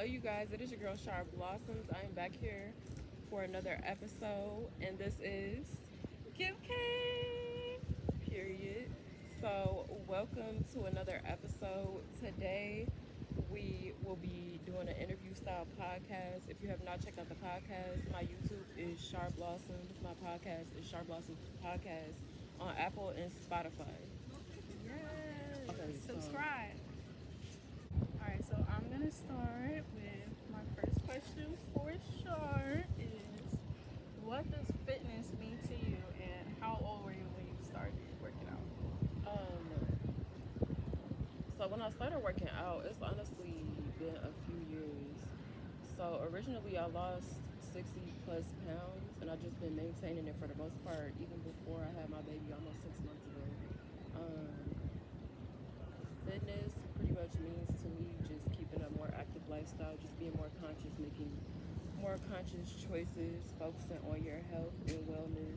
you guys, it is your girl SharrBlossoms. I am back here for another episode, and this is Kim K. Period. So, welcome to another episode. Today, we will be doing an interview style podcast. If you have not checked out the podcast, my YouTube is SharrBlossoms. My podcast is SharrBlossomsPodcast on Apple and Spotify. Yes. Okay, Subscribe. Alright, so I'm gonna start with my first question for Shar is what does fitness mean to you and how old were you when you started working out? So when I started working out, it's honestly been a few years. So originally I lost 60 plus pounds and I've just been maintaining it for the most part, even before I had my baby almost 6 months ago. Fitness pretty much means to me just keeping a more active lifestyle, just being more conscious, making more conscious choices, focusing on your health and wellness.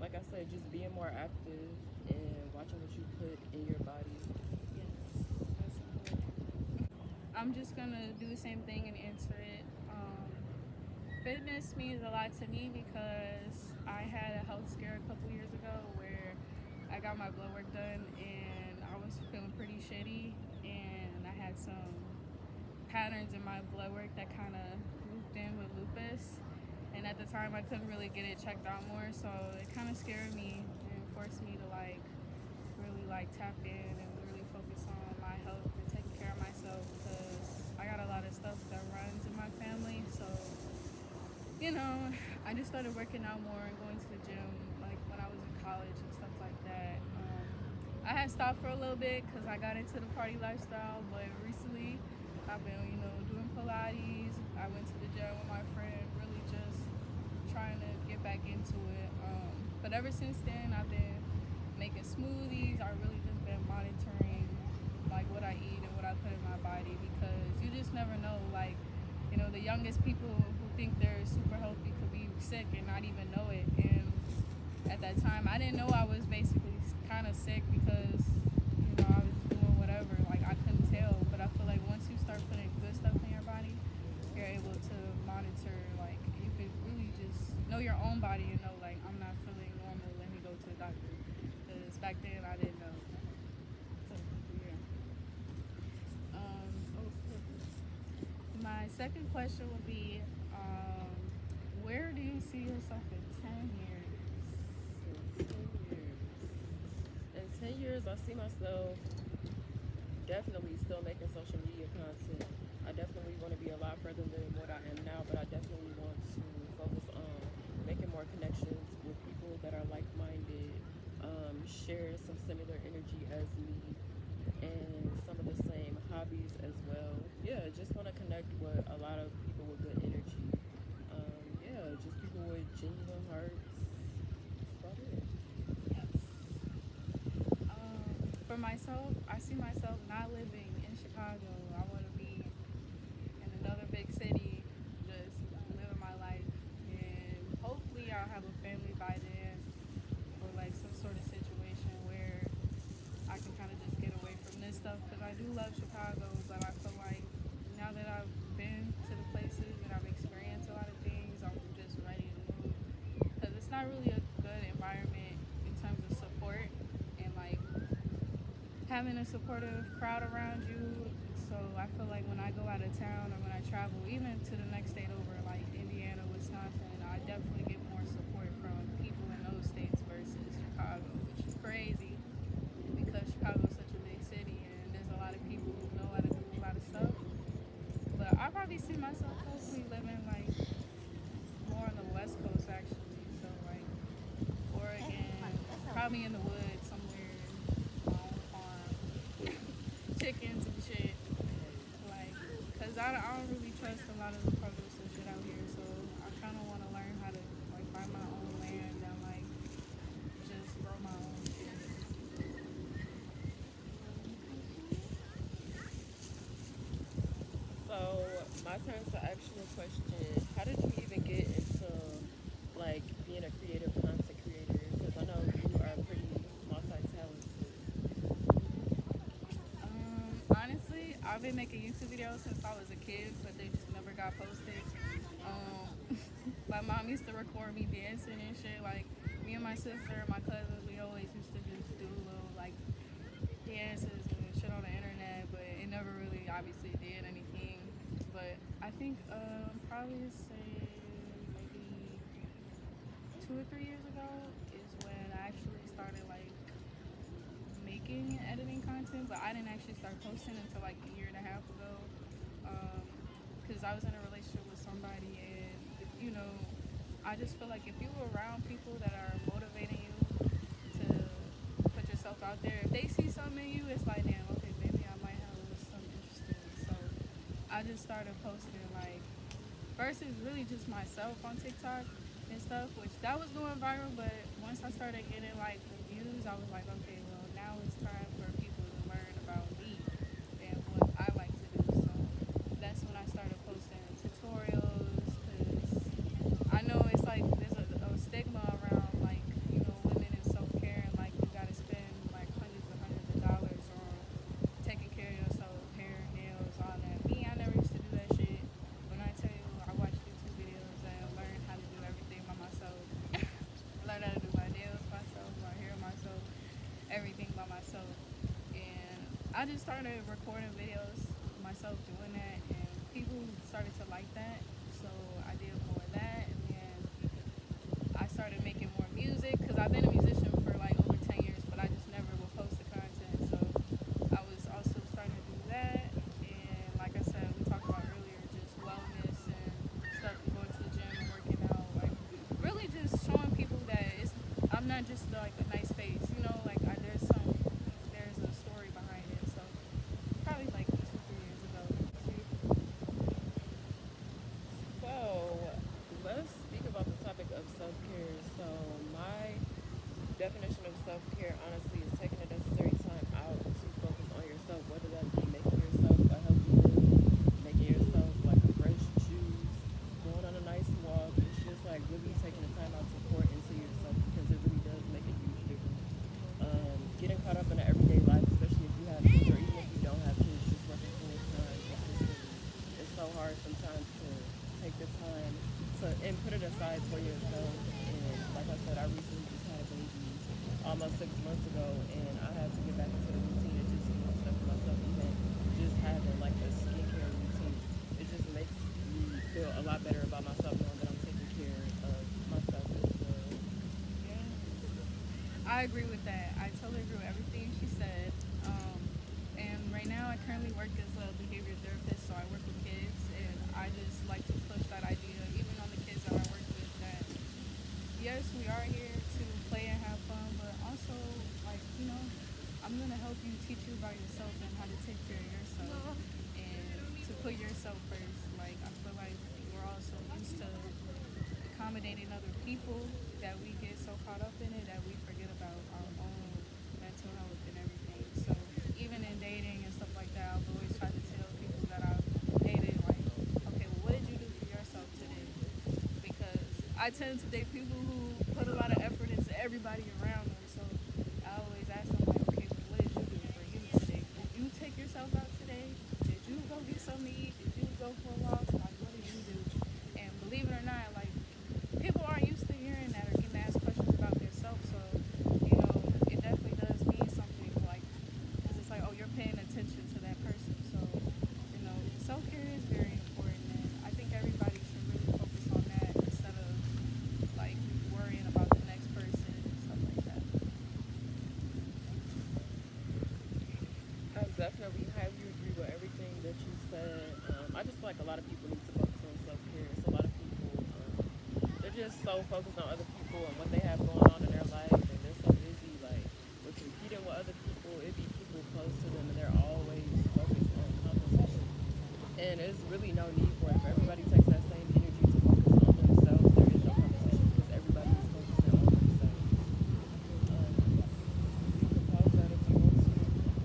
Like I said, just being more active and watching what you put in your body. Yes, that's important. I'm just gonna do the same thing and answer it. Fitness means a lot to me because I had a health scare a couple years ago where I got my blood work done and I was feeling pretty shitty and I had some patterns in my blood work that kind of looped in with lupus, and at the time I couldn't really get it checked out more, so it kind of scared me and forced me to really tap in and really focus on my health and taking care of myself because I got a lot of stuff that runs in my family. So I just started working out more and going to the gym like when I was in college and stuff like that. I had stopped for a little bit because I got into the party lifestyle, but recently I've been, doing Pilates. I went to the gym with my friend, really just trying to get back into it. But ever since then, I've been making smoothies. I've really just been monitoring like what I eat and what I put in my body because you just never know. Like, the youngest people who think they're super healthy could be sick and not even know it. And at that time, I didn't know I was basically kind of sick because, I was just doing whatever. Like, I couldn't tell. But I feel like once you start putting good stuff in your body, you're able to monitor. Like, you could really just know your own body and know, like, I'm not feeling normal. Let me go to the doctor. Because back then, I didn't know. So, yeah. My second question would be, where do you see yourself in 10 years? In 10 years, I see myself definitely still making social media content. I definitely want to be a lot further than what I am now, but I definitely want to focus on making more connections with people that are like-minded, share some similar energy as me, and some of the same hobbies as well. Yeah, just want to connect with a lot of people with good energy. Just people with genuine hearts. That's about it. Yes. For myself, I see myself not living in Chicago. I want to be in another big city, just living my life. And hopefully I'll have a family by then or like some sort of situation where I can kind of just get away from this stuff because I do love Chicago, but I feel like now that I've been to the places and I've experienced a lot of things, I'm just ready to move because it's not really a good environment in terms of support and like having a supportive crowd around you. So I feel like when I go out of town or when I travel, even to the next state over, like Indiana, Wisconsin, I definitely get more support from people in those states versus Chicago, which is crazy because Chicago is such a big city and there's a lot of people who know how to do a lot of stuff. But I probably see myself hopefully living like more on the West Coast actually. So like Oregon, probably in the woods somewhere, my own farm, chickens and shit. Like, cause I don't really trust a lot of the produce and shit out here. So I kind of want to learn how to like buy my own land and like just grow my own shit. So, my turn to ask you a question. How did you even get into like being a creative content creator? Because I know you are pretty multi-talented. Honestly, I've been to make a YouTube video since I was a kid, but they just never got posted. My mom used to record me dancing and shit. Like me and my sister and my cousins, we always used to just do little like dances and shit on the internet, but it never really obviously did anything. But I think probably say maybe 2 or 3 years ago is when I actually started like making and editing content, but I didn't actually start posting until like a year and a half ago, because I was in a relationship with somebody, and I just feel like if you were around people that are motivating you to put yourself out there, if they see something in you, it's like, damn, okay, maybe I might have a little something interesting. So I just started posting, like, first it was really just myself on TikTok and stuff, which that was going viral, but once I started getting like the views, I was like, okay, well now it's time for people to learn about me and what I like to do. So that's when I started posting tutorials, because I know it's like there's a stigma around like women in self-care, and like you gotta spend like hundreds of dollars on taking care of yourself, hair, nails, all that. Me, I never used to do that shit. When I tell you, I watched YouTube videos and learned how to do everything by myself. Learned how to do my nails myself, my hair myself, everything by myself. And I just started recording videos myself doing that, and people started to like that. So I did more of that, and then I started making more music, because I've been a musician for like over 10 years, but I just never would post the content. So I was also starting to do that. And like I said, we talked about earlier, just wellness and stuff, going to the gym and working out, like really just showing people that I'm not just like a nice face, like there's a story behind it. So probably like 2 or 3 years ago. So let's speak about the topic of self-care. So my definition of self-care, honestly, is taking the necessary time out to focus on yourself, whether that be making yourself a healthy meal, making yourself like a fresh juice, going on a nice walk. It's just like really taking the time out to pour into yourself, because it really does make a huge difference. Getting caught up in the everyday life, especially if you have kids, or even if you don't have kids, just working full time consistently, it's so hard sometimes to take the time and put it aside for yourself. And like I said, I recently just had a baby almost 6 months ago, and I had to get back into the routine and just stuff for myself. Even just having like a skincare routine, it just makes me feel a lot better about myself, knowing that I'm taking care of myself as well. I agree with that. I totally agree with everything she said. And right now, I currently work as a behavior therapist, so I work with kids, and I just like to push that idea, even on the kids that I work with, that yes, we are here to play and have fun, but also, like, I'm going to help you, teach you about yourself and how to take care of yourself and to put yourself first. Like, I feel like we're all so used to accommodating other people that we get so caught up in it that we forget about our own mental health and everything. So even in dating and stuff like that, I've always tried to tell people that I've dated, like, okay, well, what did you do for yourself today? Because I tend to date people who put a lot of effort into everybody around them. So I always ask them, like, okay, well, what did you do for you today? Did you take yourself out today? Did you go get something to eat? Did you go for a walk? Like, what did you do? And believe it or not, like, people aren't used to hearing that or getting asked questions about themselves. So, it definitely does mean something, like, because it's like, oh, you're paying attention to that person. So, self-care is very important, and I think everybody should really focus on that instead of, like, worrying about the next person and stuff like that. I definitely highly agree with everything that you said. I just feel like a lot of people need to focus on self-care. So a lot of people, they're just so focused on other people and what they have going on in their life, and they're so busy, like, with competing with other people. It'd be people close to them, and they're always focused on competition. And there's really no need for it. If everybody takes that same energy to focus on themselves, there is no competition, because everybody is focusing on themselves. You can pause that if you want to.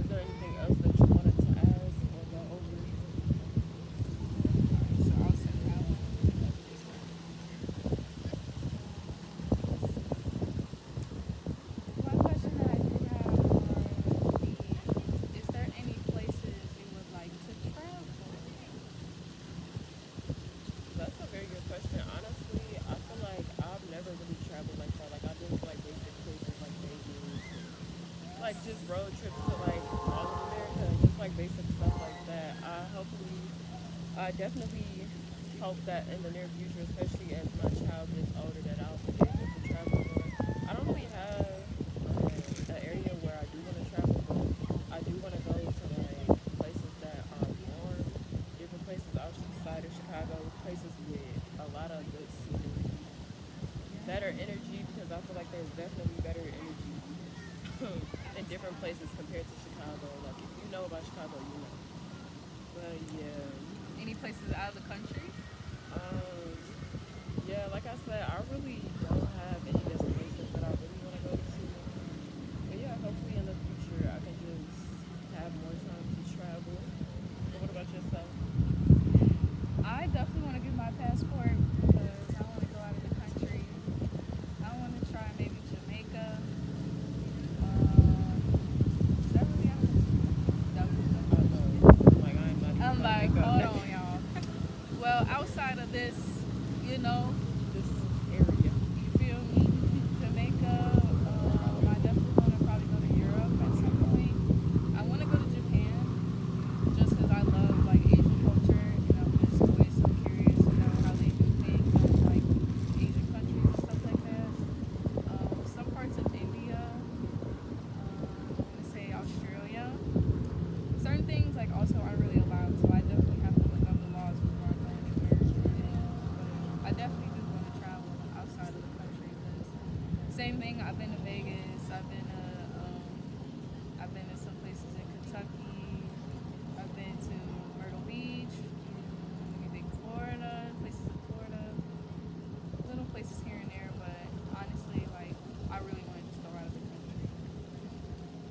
Is there anything else that you wanted to ask or go over? So I'll send that one. One question that I did have would be, is there any places you would like to travel like that. Like I've been to like basic places like Vegas, and, like just road trips to like all of America, and just like basic stuff like that. I definitely hope that in the near future, especially as my child gets older, that I'll be able to travel more. I don't really have an area where I do want to travel, but I do want to go to like places that are warm, different places outside of Chicago, places with a lot of good scenery, better energy, because I feel like there's definitely better energy in different places compared to Chicago. Like if you know about Chicago, you know. But yeah. Any places out of the country? Um, yeah, like I said, I really don't have any destinations that I really want to go to. But yeah, hopefully in the future I can just have more time to travel. But what about yourself? I definitely want to get my passport because I want to go out of the country. I want to try maybe Jamaica. Is that really out of the I know. Like I'm not even I'm gonna like, make up hold on, y'all. Well, outside of this, you know, this area. you feel me? Jamaica. I definitely want to probably go to Europe at some point. I want to go to Japan just because I love like Asian culture, and I'm just always so curious, how they do things in like Asian countries and stuff like that. Some parts of India. I want to say Australia. Certain things like also aren't really allowed, so I definitely have to look up the laws before I go anywhere. But I definitely do want to travel outside of the country because same thing. I've been to Vegas. I've been to some places in Kentucky. I've been to Myrtle Beach. I think Florida, places in Florida, little places here and there. But honestly, like I really want to just go out of the country.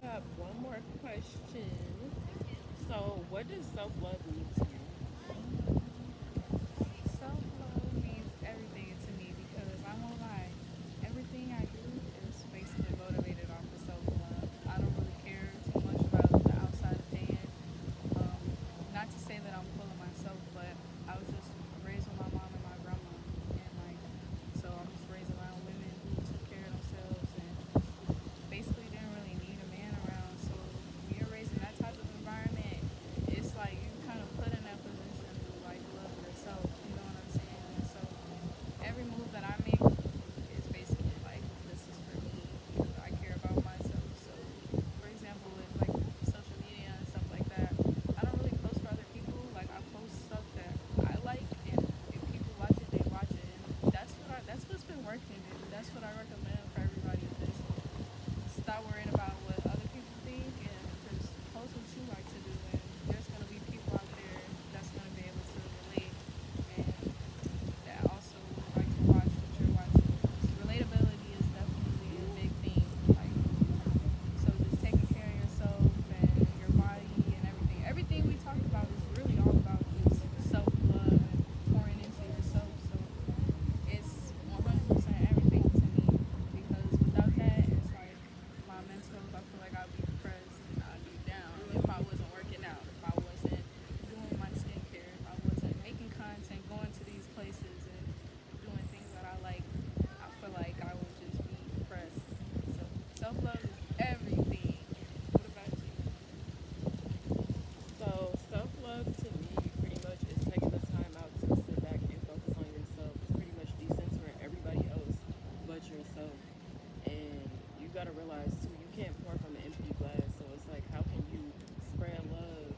I have one more question. So, what does self-love mean to you? Self-love means everything to me because I won't lie, everything I do is basically motivated off of self-love. I don't really care too much about the outside opinion. Not to say that I'm full of myself, but I was just raised with my mom and my grandma, and like, so I'm just raised around women who took care of themselves and basically didn't really need a man around. So when you're raised in that type of environment, it's like you kind of put in that position to like love yourself. You know what I'm saying? And so every move that I make is basically like this is for me because I care about myself. So for example, with like social media and stuff like that, I don't really post for other people. Like I post stuff that I like, and if people watch it, they watch it, and that's what's been working, and that's what I recommend for everybody. Just stop worrying about what other people think and just post what you like to do. And there's gonna be people out there that's gonna be able to relate and that also like to watch what you're watching. Relatability is definitely a big thing. Like so just taking care of yourself and your body and everything. Everything we talked about is really all about just self-love and pouring into yourself. So it's 100% everything to me because without that, it's like my mental health, I feel like I'd be depressed and I'd be down if I wasn't working out, if I wasn't doing my skincare, if I wasn't making content, going to these places and doing things that I like. I feel like I would just be depressed. So self-love is everything. What about you? So, self-love to me pretty much is taking the time out to sit back and focus on yourself. It's pretty much decentralizing everybody else but yourself. And you gotta realize too, you can't pour from an empty glass. So it's like, how can you spread love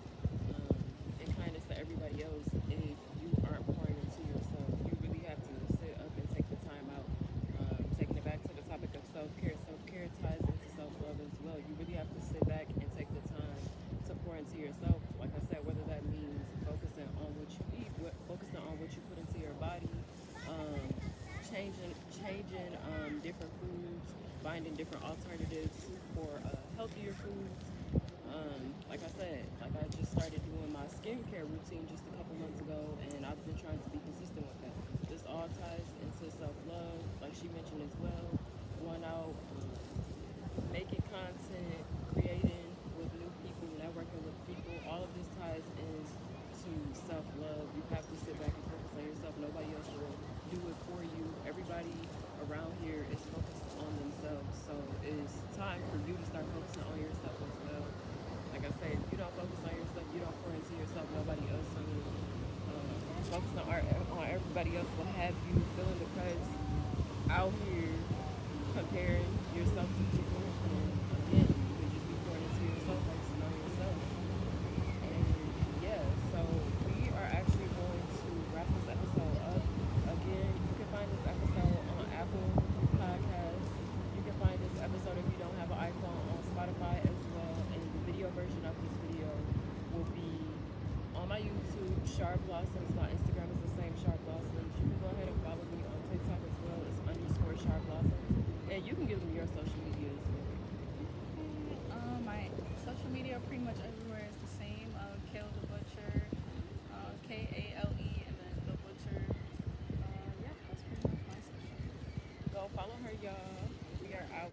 and kindness to everybody else if you aren't pouring into yourself? You really have to sit up and take the time out. Taking it back to the topic of self-care. Self-care ties into self-love as well. You really have to sit back and take the time to pour into yourself. Like I said, whether that means focusing on what you eat, focusing on what you put into your body, changing different foods, finding different alternatives for healthier foods. Like I said, like I just started doing my skincare routine just a couple months ago, and I've been trying to be consistent with that. This all ties into self-love, like she mentioned as well. Going out, making content, creating with new people, networking with people. All of this ties into self-love. You have to sit back and focus on yourself. Nobody else will do it for you. Everybody around here is So it's time for you to start focusing on yourself as well. Like I say, if you don't focus on yourself, you don't pour into yourself, nobody else will. Focusing on everybody else will have you feeling depressed out here comparing yourself to people. And again, you could just be pouring into yourself, focusing on yourself. And yeah, so we are actually going to wrap this episode up. Again, you can find this episode on Apple Podcasts. You can find this episode if you don't have an iPhone on Spotify as well. And the video version of this video will be on my YouTube, SharrBlossoms. My Instagram is the same, SharrBlossoms. You can go ahead and follow me on TikTok as well. It's _SharrBlossoms. And you can give them your social media as well. My social media pretty much everywhere is the same. Kalethebutcher, Kale, and then the Butcher. Yeah, that's pretty much my social. Go follow her, y'all.